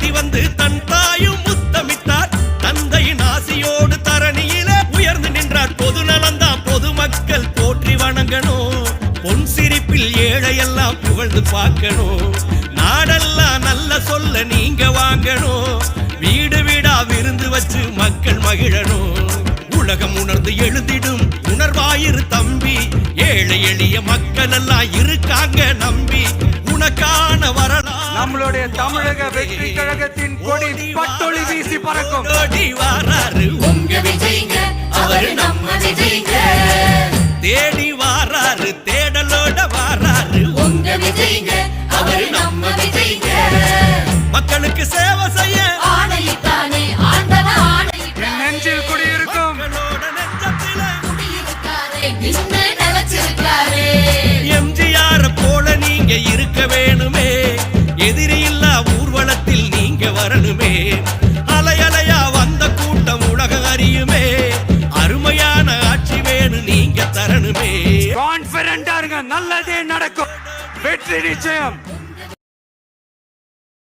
தேடி வந்து தன் தாயும் முத்தமிட்டார். தந்தையின் ஆசையோடு தரணியில உயர்ந்து நின்றார். பொது நலந்தான் பொதுமக்கள் போற்றி வணங்கணும். பொன் சிரிப்பில் ஏழையெல்லாம் புகழ்ந்து பார்க்கணும். நாடெல்லாம் நல்ல சொல்ல நீங்க வாங்கணும். வீடு வீடா விருந்து வச்சு மக்கள் மகிழணும். உலகம் உணர்ந்து எழுதிடும் உணர்வாயிரு தம்பி. ஏழை எளிய மக்கள் எல்லாம் இருக்காங்க நம்பி. உனக்கான வரலாறு நம்மளுடைய தமிழக வெற்றி கழகத்தின் கொடி பட்டொளி வீசி பறக்கும். ஓடி வாராரு உங்க விஜய்ங்க, அவரு நம்ம விஜய்ங்க. தேடி வாராரு தேடலோட வாராரு உங்க விஜய்ங்க, அவரு நம்ம விஜய்ங்க. மக்களுக்கு சேவை செய்ய ஆணையிட்டானே ஆண்டவன் ஆணையிட்டானே. நெஞ்சில் குடியிருக்கும் மக்களோட நெஞ்சத்தில குடியிருக்காரே, நின்னு நிலைச்சிருக்காரே. எம்ஜிஆர் போல நீங்க இருக்க வேணுமே. எதிரி இல்லா ஊர்வலத்தில் நீங்க வரணுமே. அலையலையா வந்த கூட்டம் உலகம் அறியுமே. அருமையான ஆட்சி வேணும் நீங்க தரணுமே. கான்பிடண்டா இருங்க, நல்லதே நடக்கும். வெற்றி நிச்சயம்.